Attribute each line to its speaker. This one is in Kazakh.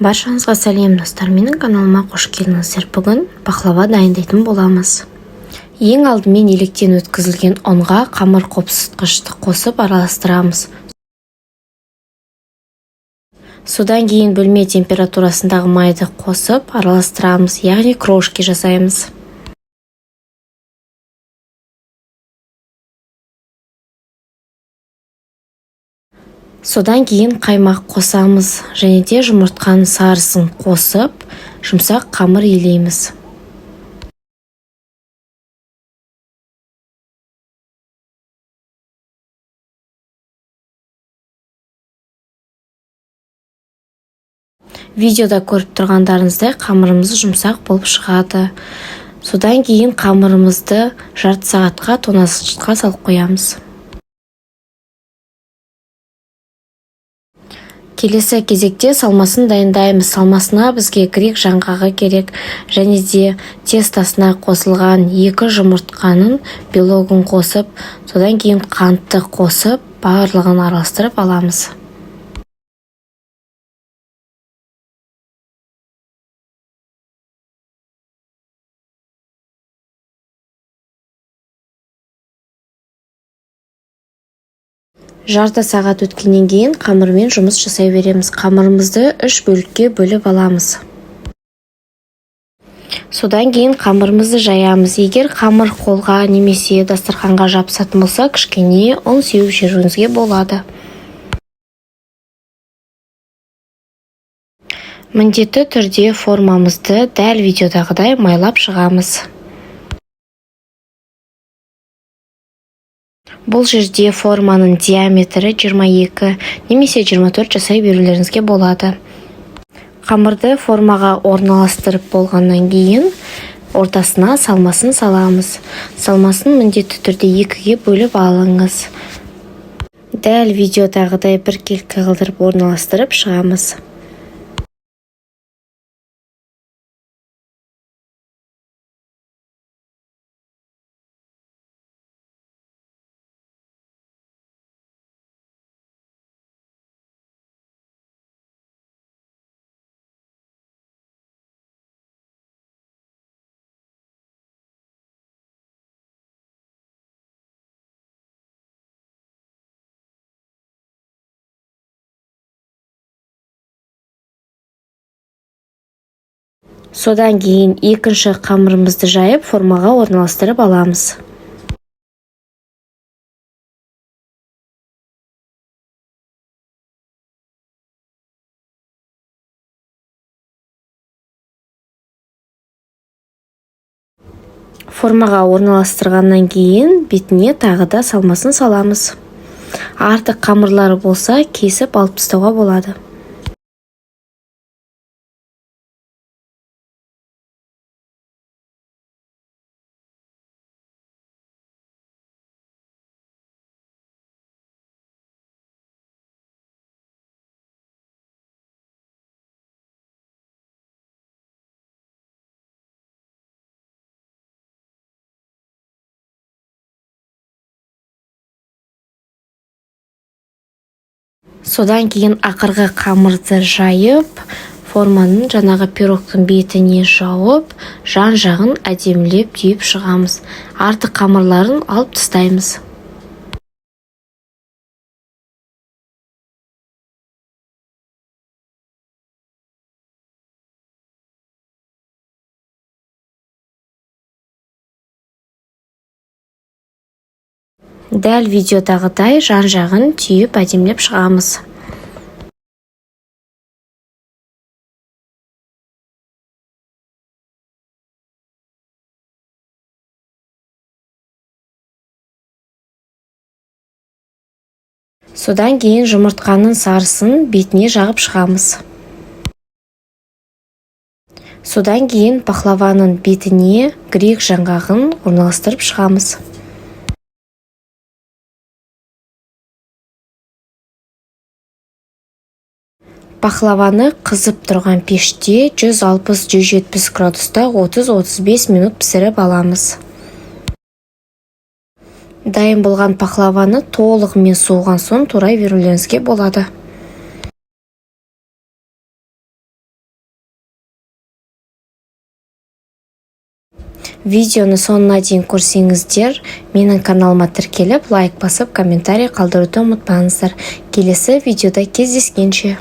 Speaker 1: Баршаңызға сәлем достар, менің каналыма қош келдіңіздер. Бүгін пахлава дайындайтын боламыз. Ең алдымен електен өткізілген ұнға қамыр қопсытқышты қосып араластырамыз. Содан кейін бөлме температурасындағы майды қосып араластырамыз, яғни крошки жасаймыз. Содан кейін қаймақ қосамыз және де жұмыртқаның сарысын қосып, жұмсақ қамыр илейміз. Видеода көріп тұрғандарыңыздай қамырымыз жұмсақ болып шығады. Содан кейін қамырымызды жарты сағатқа тоңазытқышқа салып қоямыз. Келесі кезекте салмасын дайындаймыз. Салмасына бізге грек жаңғағы керек және де тестасына қосылған 2 жұмыртқаның белогын қосып, содан кейін қантты қосып, барлығын араластырып аламыз. Жарты сағат өткеннен кейін қамырмен жұмыс жасай береміз. Қамырымызды 3 бөлікке бөліп аламыз. Содан кейін қамырымызды жаямыз. Егер қамыр қолға немесе дастарханға жабысатын болса, кішкене ұн сеуіп жіберуіңізге болады. Міндетті түрде формамызды дәл видеодағыдай майлап шығамыз. Бұл жерде форманың диаметрі 22 немесе 24 жасай берулеріңізге болады. Қамырды формаға орналастырып болғаннан кейін ортасына салмасын саламыз. Салмасын міндетті түрде 2-ге бөліп алыңыз. Дәл видеодағыдай біркелкі қылдырып орналастырып шығамыз. Содан кейін екінші қамырымызды жайып формаға орналастырып аламыз. Формаға орналастырғаннан кейін бетіне тағы да салмасын саламыз. Артық қамырлары болса, кесіп алып тастауға болады. Содан кейін ақырғы қамырды жайып, форманың жаңағы пирогтың бетіне жауып, жан-жағын әдемілеп түйіп шығамыз. Артық қамырларын алып тастаймыз. Дәл видеодағыдай жан-жағын түйіп әдемілеп шығамыз. Содан кейін жұмыртқаның сарысын бетіне жағып шығамыз. Содан кейін пахлаваның бетіне грек жаңғағын орналастырып шығамыз. Пахлаваны қызып тұрған пеште 160-170 градуста 30-35 минут пісіріп аламыз. Дайын болған пахлаваны толығымен суыған соң турай берулеріңізге болады. Видеоны соңына дейін көрсеңіздер, менің каналыма тіркеліп, лайк басып, комментарий қалдыруды ұмытпаңыздар. Келесі видеода кездескенше.